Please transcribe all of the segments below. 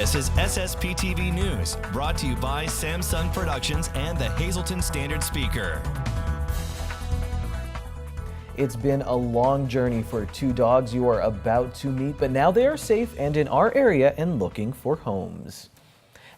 This is SSPTV News, brought to you by Samsung Productions and the Hazleton Standard Speaker. It's been a long journey for two dogs you are about to meet, but now they are safe and in our area and looking for homes.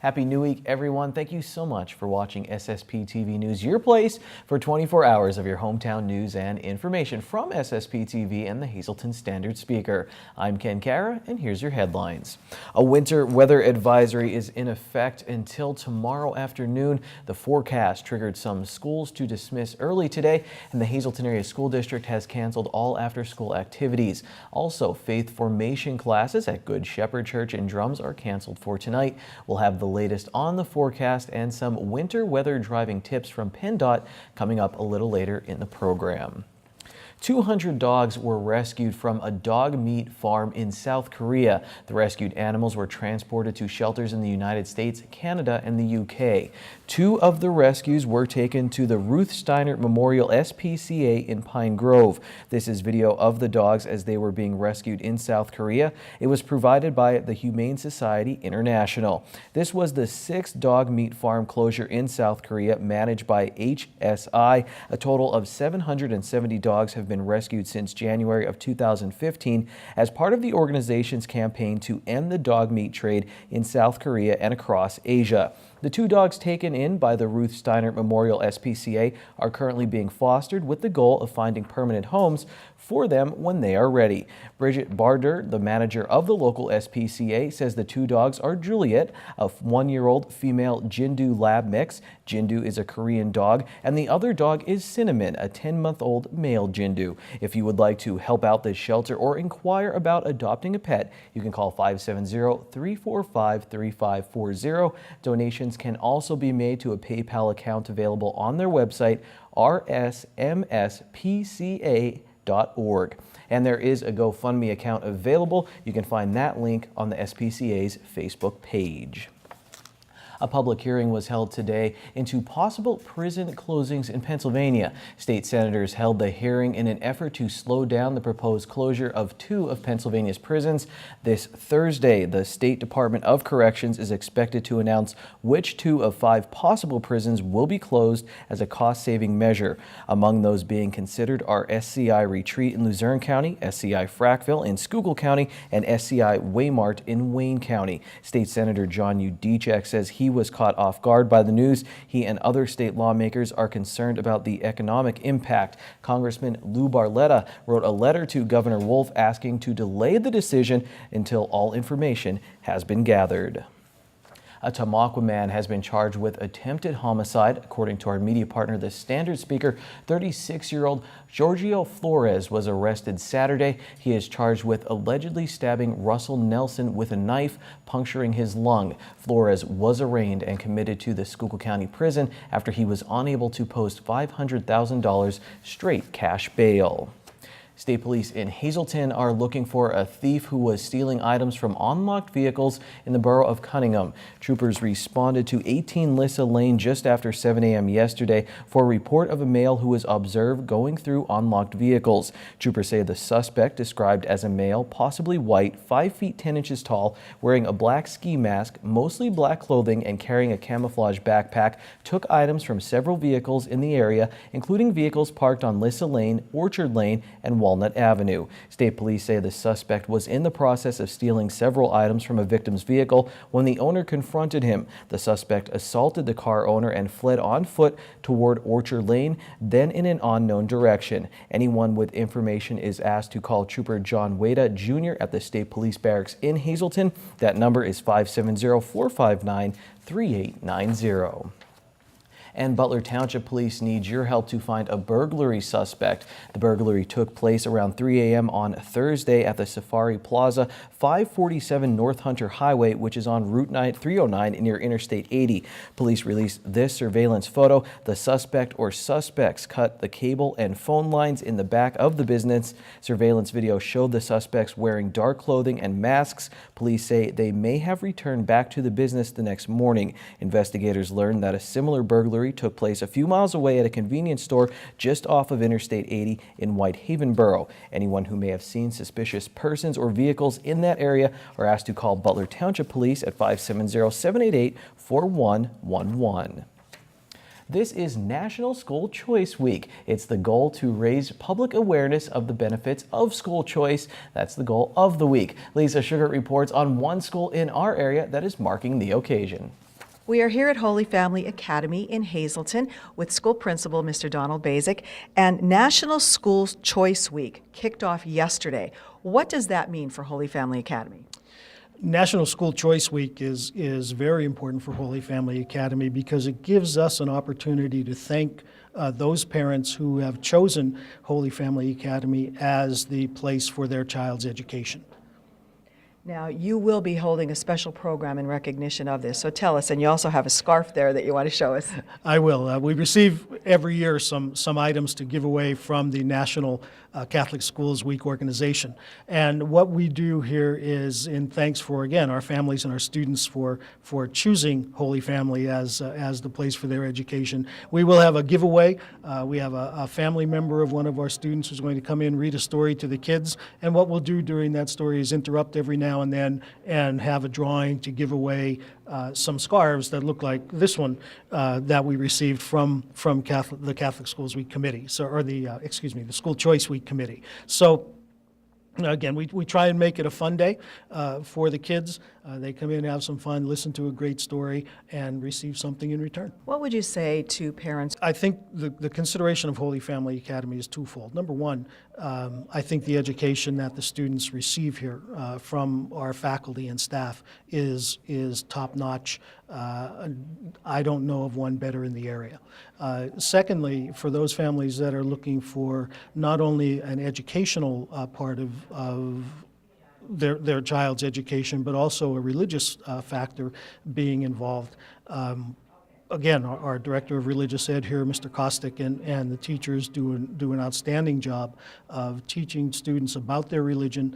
Happy New Week, everyone. Thank you so much for watching SSPTV News, your place for 24 hours of your hometown news and information from SSPTV and the Hazleton Standard Speaker. I'm Ken Kara, and here's your headlines. A winter weather advisory is in effect until tomorrow afternoon. The forecast triggered some schools to dismiss early today, and the Hazleton Area School District has canceled all after-school activities. Also, faith formation classes at Good Shepherd Church in Drums are canceled for tonight. We'll have the latest on the forecast and some winter weather driving tips from PennDOT coming up a little later in the program. 200 dogs were rescued from a dog meat farm in South Korea. The rescued animals were transported to shelters in the United States, Canada, and the UK. Two of the rescues were taken to the Ruth Steiner Memorial SPCA in Pine Grove. This is video of the dogs as they were being rescued in South Korea. It was provided by the Humane Society International. This was the 6th dog meat farm closure in South Korea managed by HSI. A total of 770 dogs have been rescued since January of 2015 as part of the organization's campaign to end the dog meat trade in South Korea and across Asia. The two dogs taken in by the Ruth Steiner Memorial SPCA are currently being fostered with the goal of finding permanent homes for them when they are ready. Bridget Barder, the manager of the local SPCA, says the two dogs are Juliet, a 1-year-old female Jindu lab mix. Jindu is a Korean dog, and the other dog is Cinnamon, a 10-month-old male Jindu. If you would like to help out this shelter or inquire about adopting a pet, you can call 570-345-3540. Donations can also be made to a PayPal account available on their website, rsmspca.org. And there is a GoFundMe account available. You can find that link on the SPCA's Facebook page. A public hearing was held today into possible prison closings in Pennsylvania. State senators held the hearing in an effort to slow down the proposed closure of 2 of Pennsylvania's prisons. This Thursday, the State Department of Corrections is expected to announce which 2 of 5 possible prisons will be closed as a cost-saving measure. Among those being considered are SCI Retreat in Luzerne County, SCI Frackville in Schuylkill County, and SCI Waymart in Wayne County. State Senator John Udicek says he was caught off guard by the news. He and other state lawmakers are concerned about the economic impact. Congressman Lou Barletta wrote a letter to Governor Wolf asking to delay the decision until all information has been gathered. A Tamaqua man has been charged with attempted homicide. According to our media partner, the Standard Speaker, 36-year-old Giorgio Flores was arrested Saturday. He is charged with allegedly stabbing Russell Nelson with a knife, puncturing his lung. Flores was arraigned and committed to the Schuylkill County Prison after he was unable to post $500,000 straight cash bail. State police in Hazleton are looking for a thief who was stealing items from unlocked vehicles in the borough of Cunningham. Troopers responded to 18 Lissa Lane just after 7 a.m. yesterday for a report of a male who was observed going through unlocked vehicles. Troopers say the suspect, described as a male, possibly white, 5 feet 10 inches tall, wearing a black ski mask, mostly black clothing, and carrying a camouflage backpack, took items from several vehicles in the area, including vehicles parked on Lissa Lane, Orchard Lane, and Walnut Avenue. State police say the suspect was in the process of stealing several items from a victim's vehicle when the owner confronted him. The suspect assaulted the car owner and fled on foot toward Orchard Lane, then in an unknown direction. Anyone with information is asked to call Trooper John Wada Jr. at the State Police Barracks in Hazleton. That number is 570-459-3890. And Butler Township Police needs your help to find a burglary suspect. The burglary took place around 3 a.m. on Thursday at the Safari Plaza, 547 North Hunter Highway, which is on Route 309 near Interstate 80. Police released this surveillance photo. The suspect or suspects cut the cable and phone lines in the back of the business. Surveillance video showed the suspects wearing dark clothing and masks. Police say they may have returned back to the business the next morning. Investigators learned that a similar burglary burglary took place a few miles away at a convenience store just off of Interstate 80 in Whitehaven Borough. Anyone who may have seen suspicious persons or vehicles in that area are asked to call Butler Township Police at 570-788-4111. This is National School Choice Week. It's the goal to raise public awareness of the benefits of school choice. That's the goal of the week. Lisa Sugar reports on one school in our area that is marking the occasion. We are here at Holy Family Academy in Hazleton with school principal Mr. Donald Basic, and National School Choice Week kicked off yesterday. What does that mean for Holy Family Academy? National School Choice Week is very important for Holy Family Academy because it gives us an opportunity to thank those parents who have chosen Holy Family Academy as the place for their child's education. Now, you will be holding a special program in recognition of this, so tell us, and you also have a scarf there that you want to show us. I will. We receive every year some items to give away from the National Catholic Schools Week organization. And what we do here is in thanks for, again, our families and our students for choosing Holy Family as the place for their education. We will have a giveaway. We have a family member of one of our students who's going to come in, read a story to the kids, and what we'll do during that story is interrupt every now and then and have a drawing to give away some scarves that look like this one that we received from the Catholic Schools Week Committee, the School Choice Week Committee. So again, we try and make it a fun day for the kids. They come in, have some fun, listen to a great story, and receive something in return. What would you say to parents? I think the consideration of Holy Family Academy is twofold. Number one, I think the education that the students receive here from our faculty and staff is top-notch. I don't know of one better in the area. Secondly, for those families that are looking for not only an educational part of their child's education, but also a religious factor being involved. Again, our Director of Religious Ed here, Mr. Kostick, and the teachers do an outstanding job of teaching students about their religion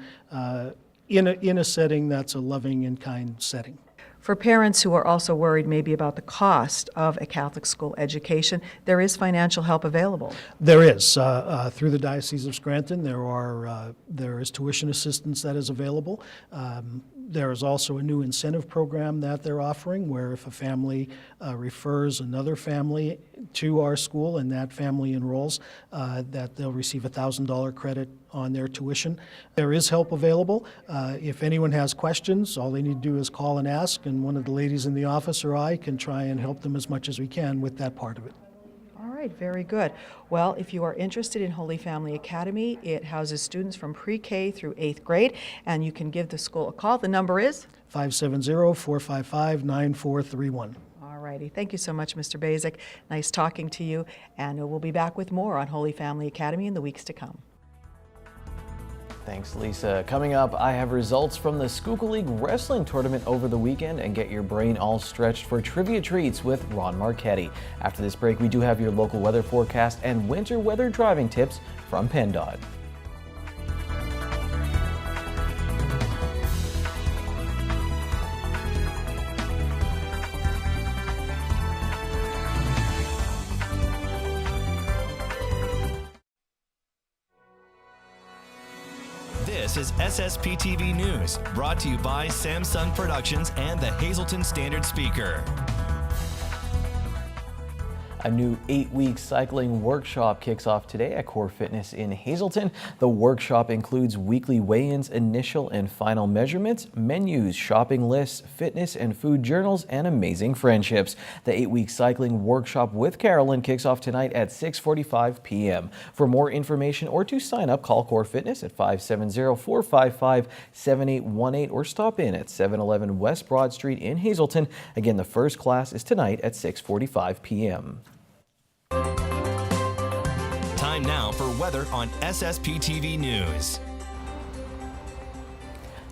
in a setting that's a loving and kind setting. For parents who are also worried maybe about the cost of a Catholic school education, there is financial help available. There is. Through the Diocese of Scranton, there is tuition assistance that is available. There is also a new incentive program that they're offering where if a family refers another family to our school and that family enrolls, that they'll receive a $1,000 credit on their tuition. There is help available. If anyone has questions, all they need to do is call and ask, and one of the ladies in the office or I can try and help them as much as we can with that part of it. All right, very good. Well, if you are interested in Holy Family Academy, it houses students from pre-K through 8th grade, and you can give the school a call. The number is? 570-455-9431. All righty. Thank you so much, Mr. Basic. Nice talking to you, and we'll be back with more on Holy Family Academy in the weeks to come. Thanks, Lisa. Coming up, I have results from the Schuylkill League Wrestling Tournament over the weekend and get your brain all stretched for trivia treats with Ron Marchetti. After this break, we do have your local weather forecast and winter weather driving tips from PennDOT. This is SSPTV News, brought to you by Samsung Productions and the Hazleton Standard Speaker. A new 8-week cycling workshop kicks off today at Core Fitness in Hazleton. The workshop includes weekly weigh-ins, initial and final measurements, menus, shopping lists, fitness and food journals, and amazing friendships. The 8-week cycling workshop with Carolyn kicks off tonight at 6:45 p.m. For more information or to sign up, call Core Fitness at 570-455-7818 or stop in at 711 West Broad Street in Hazleton. Again, the first class is tonight at 6:45 p.m. Time now for weather on SSPTV News.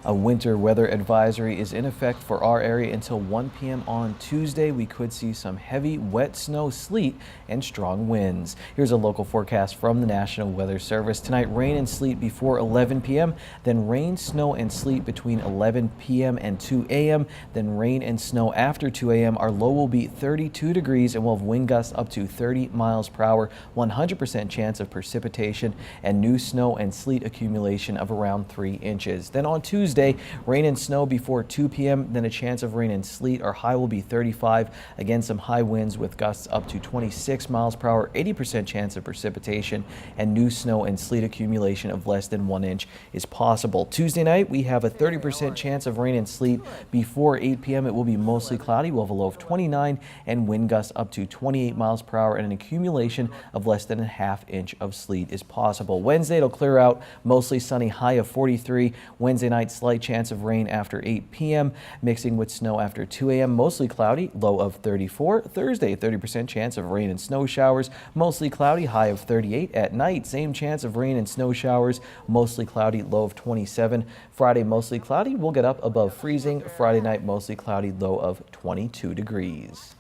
A winter weather advisory is in effect for our area until 1 p.m. on Tuesday. We could see some heavy, wet snow, sleet, and strong winds. Here's a local forecast from the National Weather Service. Tonight, rain and sleet before 11 p.m., then rain, snow, and sleet between 11 p.m. and 2 a.m., then rain and snow after 2 a.m. Our low will be 32 degrees and we'll have wind gusts up to 30 miles per hour, 100% chance of precipitation, and new snow and sleet accumulation of around 3 inches. Then on Tuesday, rain and snow before 2 p.m., then a chance of rain and sleet. Our high will be 35. Again, some high winds with gusts up to 26 miles per hour, 80% chance of precipitation, and new snow and sleet accumulation of less than 1 inch is possible. Tuesday night, we have a 30% chance of rain and sleet before 8 p.m. It will be mostly cloudy. We'll have a low of 29 and wind gusts up to 28 miles per hour, and an accumulation of less than a half inch of sleet is possible. Wednesday, it'll clear out, mostly sunny, high of 43. Wednesday night, slight chance of rain after 8 p.m., mixing with snow after 2 a.m., mostly cloudy, low of 34. Thursday, 30% chance of rain and snow showers, mostly cloudy, high of 38. At night, same chance of rain and snow showers, mostly cloudy, low of 27. Friday, mostly cloudy, we'll get up above freezing. Friday night, mostly cloudy, low of 22 degrees.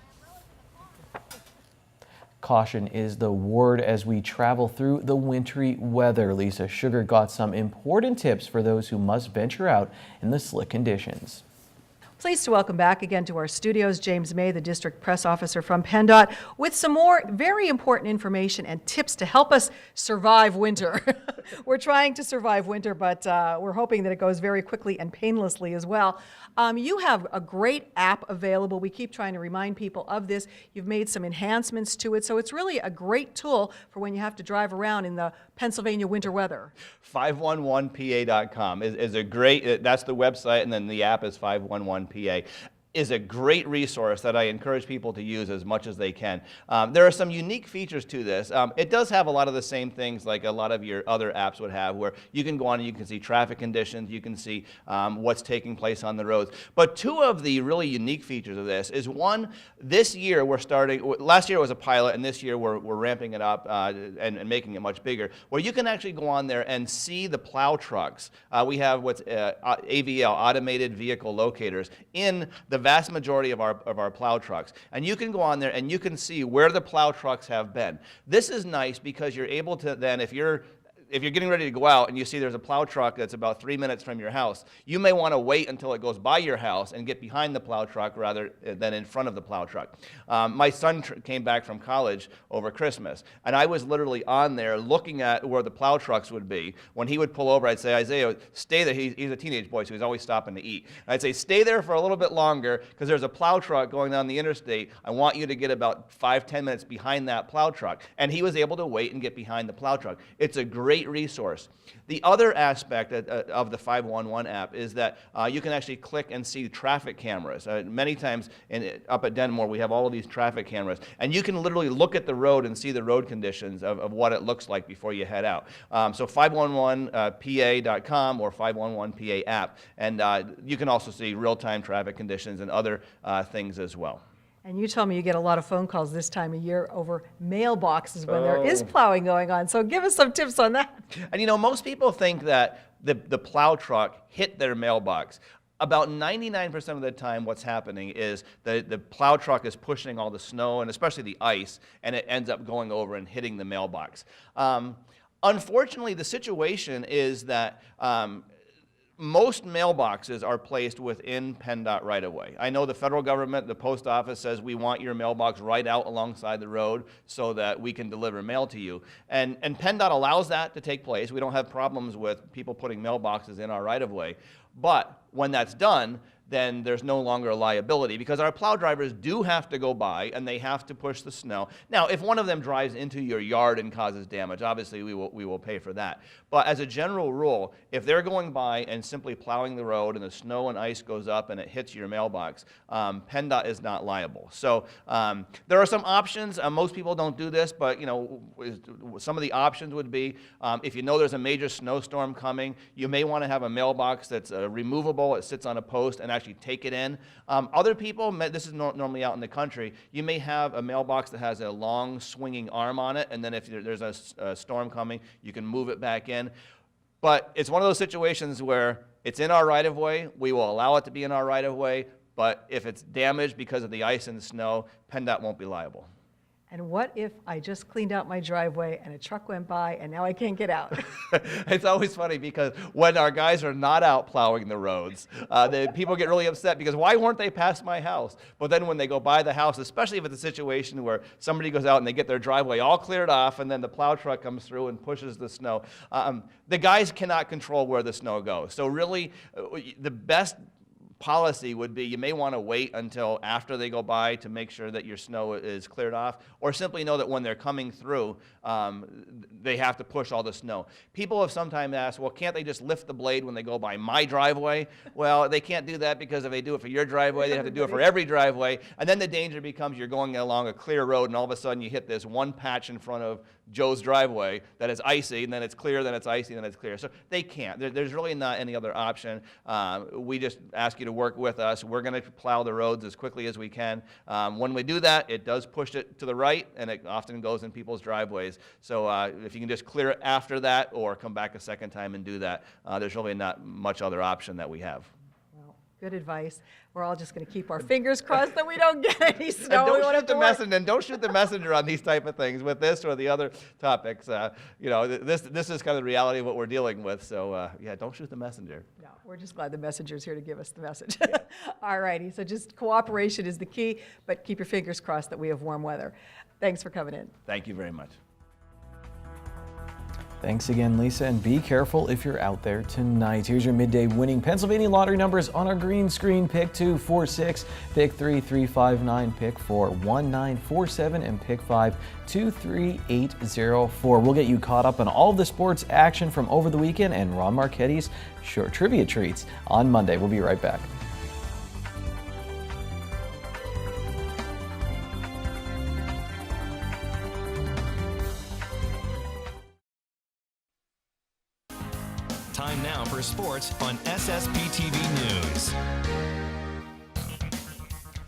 Caution is the word as we travel through the wintry weather. Lisa Sugar got some important tips for those who must venture out in the slick conditions. Pleased to welcome back again to our studios James May, the District Press Officer from PennDOT, with some more very important information and tips to help us survive winter. We're trying to survive winter, but we're hoping that it goes very quickly and painlessly as well. You have a great app available. We keep trying to remind people of this. You've made some enhancements to it, so it's really a great tool for when you have to drive around in the Pennsylvania winter weather. 511pa.com is a great, that's the website, and then the app is 511pa. Is a great resource that I encourage people to use as much as they can. There are some unique features to this. It does have a lot of the same things like a lot of your other apps would have, where you can go on and you can see traffic conditions, you can see what's taking place on the roads. But two of the really unique features of this is, one, this year we're starting, last year was a pilot, and this year we're ramping it up and making it much bigger, where you can actually go on there and see the plow trucks. We have what's AVL, Automated Vehicle Locators, in the vast majority of our plow trucks. And you can go on there and you can see where the plow trucks have been. This is nice because you're able to then, if you're getting ready to go out and you see there's a plow truck that's about 3 minutes from your house, you may want to wait until it goes by your house and get behind the plow truck rather than in front of the plow truck. My son came back from college over Christmas, and I was literally on there looking at where the plow trucks would be. When he would pull over, I'd say, Isaiah, stay there. He's a teenage boy, so he's always stopping to eat. And I'd say, stay there for a little bit longer because there's a plow truck going down the interstate. I want you to get about 5-10 minutes behind that plow truck. And he was able to wait and get behind the plow truck. It's a great resource. The other aspect of the 511 app is that you can actually click and see traffic cameras. Many times up at Denmore, we have all of these traffic cameras, and you can literally look at the road and see the road conditions of what it looks like before you head out. So 511pa.com or 511pa app, and you can also see real-time traffic conditions and other things as well. And you told me you get a lot of phone calls this time of year over mailboxes when there is plowing going on. So give us some tips on that. And you know, most people think that the plow truck hit their mailbox. About 99% of the time what's happening is the plow truck is pushing all the snow and especially the ice, and it ends up going over and hitting the mailbox. Unfortunately, the situation is that most mailboxes are placed within PennDOT right-of-way. I know the federal government, the post office says we want your mailbox right out alongside the road so that we can deliver mail to you. And PennDOT allows that to take place. We don't have problems with people putting mailboxes in our right-of-way. But when that's done, then there's no longer a liability because our plow drivers do have to go by and they have to push the snow. Now, if one of them drives into your yard and causes damage, obviously we will pay for that. But as a general rule, if they're going by and simply plowing the road and the snow and ice goes up and it hits your mailbox, PennDOT is not liable. So there are some options. Most people don't do this, but you know, some of the options would be if you know there's a major snowstorm coming, you may want to have a mailbox that's removable. It sits on a post and actually take it in. Other people, this is normally out in the country, you may have a mailbox that has a long swinging arm on it, and then if there's a storm coming, you can move it back in. But it's one of those situations where It's in our right-of-way. We will allow it to be in our right-of-way, but if it's damaged because of the ice and the snow, PennDOT won't be liable. And what if I just cleaned out my driveway and a truck went by and now I can't get out? It's always funny because when our guys are not out plowing the roads, people get really upset because why weren't they past my house? But then when they go by the house, especially if it's a situation where somebody goes out and they get their driveway all cleared off and then the plow truck comes through and pushes the snow, the guys cannot control where the snow goes. So really, the best policy would be you may want to wait until after they go by to make sure that your snow is cleared off, or simply know that when they're coming through, they have to push all the snow. People have sometimes asked, well, can't they just lift the blade when they go by my driveway? Well, they can't do that because if they do it for your driveway, they have to do it for every driveway, and then the danger becomes you're going along a clear road and all of a sudden you hit this one patch in front of Joe's driveway that is icy, and then it's clear, then it's icy, then it's clear. So they can't. There's really not any other option. We just ask you to work with us. We're going to plow the roads as quickly as we can. When we do that, it does push it to the right, and it often goes in people's driveways. So if you can just clear it after that or come back a second time and do that, there's really not much other option that we have. Well, good advice. We're all just going to keep our fingers crossed that we don't get any snow. And don't shoot the messenger on these type of things with this or the other topics. This is kind of the reality of what we're dealing with. So yeah, don't shoot the messenger. No, we're just glad the messenger's here to give us the message. All righty. So just cooperation is the key, but keep your fingers crossed that we have warm weather. Thanks for coming in. Thank you very much. Thanks again, Lisa, and be careful if you're out there tonight. Here's your midday winning Pennsylvania lottery numbers on our green screen. Pick 2, 4, 6, pick 3, 3, 5, 9, pick 4, 1, 9, 4, 7, and pick 5, 2, 3, 8, 0, 4. We'll get you caught up on all of the sports action from over the weekend and Ron Marchetti's short trivia treats on Monday. We'll be right back. Time now for sports on SSPTV News.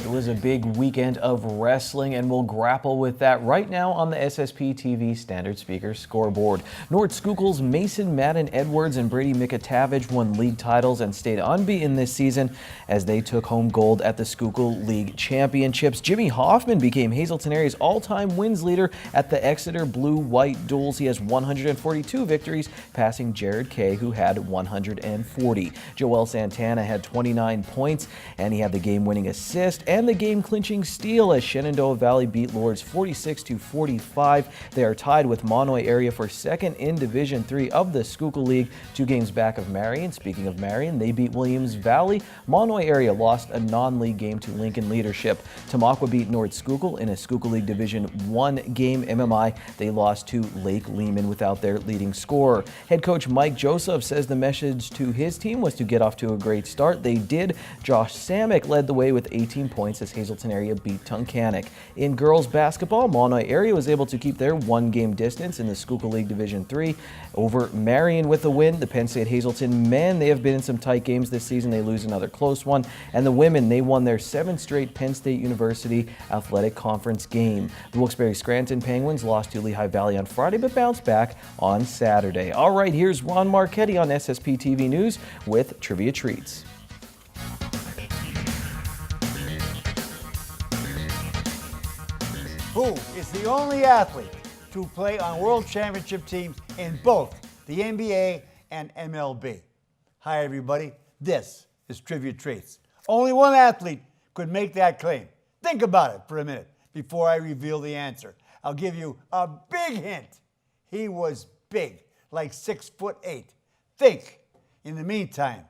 It was a big weekend of wrestling, and we'll grapple with that right now on the SSPTV Standard Speaker scoreboard. North Schuylkill's Mason Madden Edwards and Brady Mikatavage won league titles and stayed unbeaten this season as they took home gold at the Schuylkill League Championships. Jimmy Hoffman became Hazleton area's all-time wins leader at the Exeter Blue-White Duels. He has 142 victories, passing Jared Kay, who had 140. Joel Santana had 29 points, and he had the game-winning assist and the game-clinching steal as Shenandoah Valley beat Lourdes 46-45. They are tied with Monoy area for second in Division III of the Schuylkill League, 2 games back of Marion. Speaking of Marion, they beat Williams Valley. Monoy area lost a non-league game to Lincoln Leadership. Tamaqua beat North Schuylkill in a Schuylkill League Division I game. MMI, they lost to Lake Lehman without their leading scorer. Head coach Mike Joseph says the message to his team was to get off to a great start. They did. Josh Samick led the way with 18 points as Hazleton area beat Tunkhannock. In girls basketball, Monoy area was able to keep their one-game distance in the Schuylkill League Division III over Marion with a win. The Penn State Hazleton men, they have been in some tight games this season. They lose another close one. And the women, they won their 7th straight Penn State University Athletic Conference game. The Wilkes-Barre Scranton Penguins lost to Lehigh Valley on Friday but bounced back on Saturday. All right, here's Ron Marchetti on SSPTV News with Trivia Treats. Who is the only athlete to play on world championship teams in both the NBA and MLB? Hi, everybody. This is Trivia Treats. Only one athlete could make that claim. Think about it for a minute before I reveal the answer. I'll give you a big hint. He was big, like 6'8". Think. In the meantime,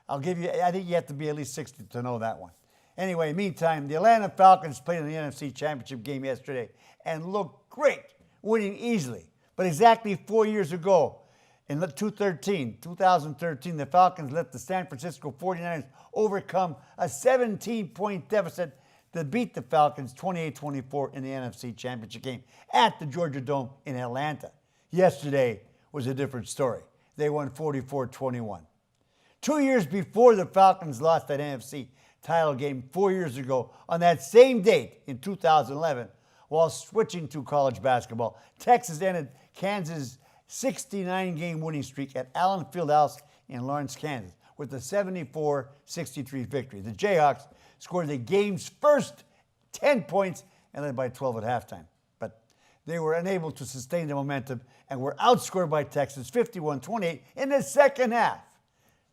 I think you have to be at least 60 to know that one. Anyway, meantime, the Atlanta Falcons played in the NFC Championship game yesterday and looked great, winning easily. But exactly 4 years ago, in 2013, the Falcons let the San Francisco 49ers overcome a 17-point deficit to beat the Falcons 28-24 in the NFC Championship game at the Georgia Dome in Atlanta. Yesterday was a different story. They won 44-21. 2 years before the Falcons lost that NFC title game 4 years ago, on that same date in 2011, while switching to college basketball, Texas ended Kansas' 69-game winning streak at Allen Fieldhouse in Lawrence, Kansas, with a 74-63 victory. The Jayhawks scored the game's first 10 points and led by 12 at halftime. But they were unable to sustain the momentum and were outscored by Texas 51-28 in the second half.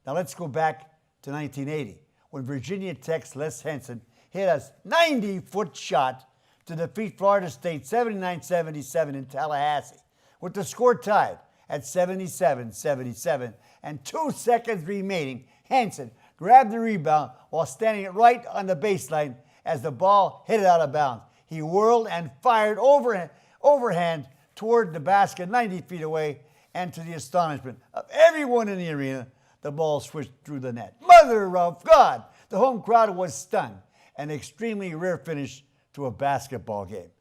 Now let's go back to 1980 when Virginia Tech's Les Henson hit a 90-foot shot to defeat Florida State 79-77 in Tallahassee, with the score tied at 77-77 and 2 seconds remaining. Henson grabbed the rebound while standing right on the baseline as the ball hit it out of bounds. He whirled and fired overhand toward the basket 90 feet away, and to the astonishment of everyone in the arena, the ball swished through the net. Mother of God! The home crowd was stunned. An extremely rare finish to a basketball game.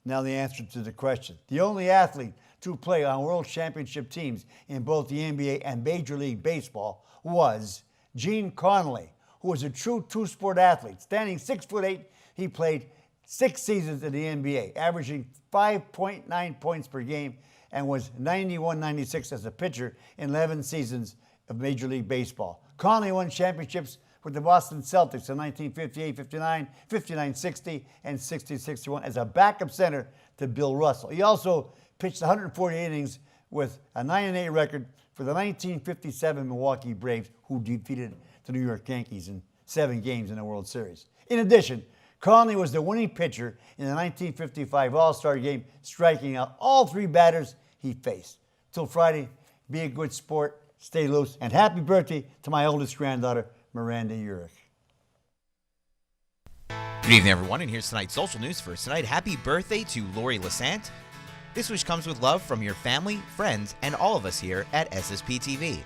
Now the answer to the question. The only athlete to play on world championship teams in both the NBA and Major League Baseball was Gene Conley, who was a true two-sport athlete. Standing 6'8", he played 6 seasons in the NBA, averaging 5.9 points per game, and was 91-96 as a pitcher in 11 seasons of Major League Baseball. Conley won championships with the Boston Celtics in 1958-59, 59-60, and 60-61 as a backup center to Bill Russell. He also pitched 140 innings with a 9-8 record for the 1957 Milwaukee Braves, who defeated the New York Yankees in 7 games in the World Series. In addition, Conley was the winning pitcher in the 1955 All-Star Game, striking out all 3 batters he faced. Till Friday, be a good sport, stay loose, and happy birthday to my oldest granddaughter, Miranda Urich. Good evening, everyone, and here's tonight's social news for tonight. Happy birthday to Lori Lasant. This wish comes with love from your family, friends, and all of us here at SSPTV.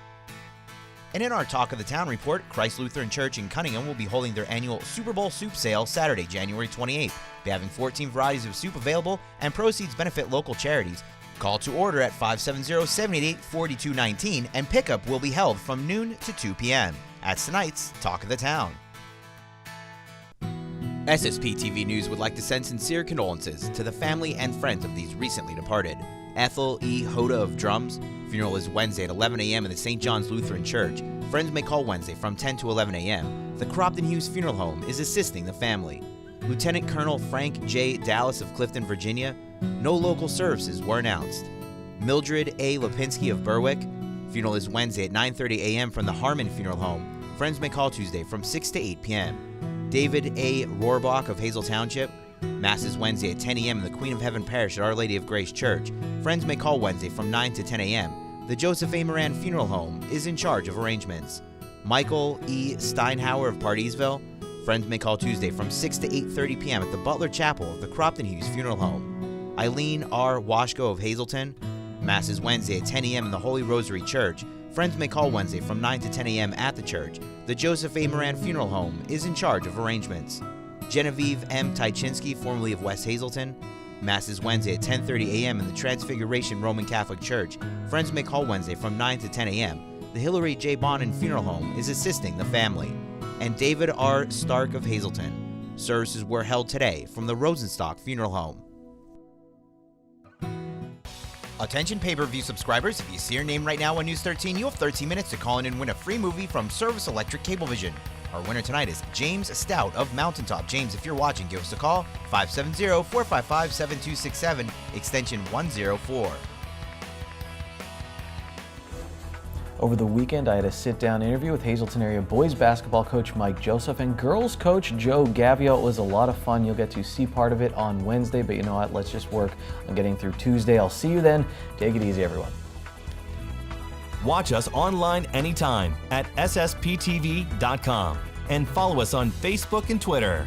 And in our Talk of the Town report, Christ Lutheran Church in Cunningham will be holding their annual Super Bowl soup sale Saturday, January 28th. They're having 14 varieties of soup available, and proceeds benefit local charities. Call to order at 570-788-4219, and pickup will be held from noon to 2 p.m. That's tonight's Talk of the Town. SSPTV News would like to send sincere condolences to the family and friends of these recently departed. Ethel E. Hoda of Drums. Funeral is Wednesday at 11 a.m. in the St. John's Lutheran Church. Friends may call Wednesday from 10 to 11 a.m. The Cropton Hughes Funeral Home is assisting the family. Lieutenant Colonel Frank J. Dallas of Clifton, Virginia. No local services were announced. Mildred A. Lipinski of Berwick. Funeral is Wednesday at 9:30 a.m. from the Harmon Funeral Home. Friends may call Tuesday from 6 to 8 p.m. David A. Rohrbach of Hazel Township. Mass is Wednesday at 10 a.m. in the Queen of Heaven Parish at Our Lady of Grace Church. Friends may call Wednesday from 9 to 10 a.m. The Joseph A. Moran Funeral Home is in charge of arrangements. Michael E. Steinhauer of Partysville. Friends may call Tuesday from 6 to 8:30 p.m. at the Butler Chapel of the Cropton Hughes Funeral Home. Eileen R. Washko of Hazleton. Mass is Wednesday at 10 a.m. in the Holy Rosary Church. Friends may call Wednesday from 9 to 10 a.m. at the church. The Joseph A. Moran Funeral Home is in charge of arrangements. Genevieve M. Tychinsky, formerly of West Hazleton. Mass is Wednesday at 10:30 a.m. in the Transfiguration Roman Catholic Church. Friends may call Wednesday from 9 to 10 a.m. The Hillary J. Bonin Funeral Home is assisting the family. And David R. Stark of Hazleton. Services were held today from the Rosenstock Funeral Home. Attention pay-per-view subscribers, if you see your name right now on News 13, you have 13 minutes to call in and win a free movie from Service Electric Cablevision. Our winner tonight is James Stout of Mountaintop. James, if you're watching, give us a call, 570-455-7267, extension 104. Over the weekend, I had a sit-down interview with Hazleton area boys basketball coach Mike Joseph and girls coach Joe Gavio. It was a lot of fun. You'll get to see part of it on Wednesday, but you know what? Let's just work on getting through Tuesday. I'll see you then. Take it easy, everyone. Watch us online anytime at ssptv.com and follow us on Facebook and Twitter.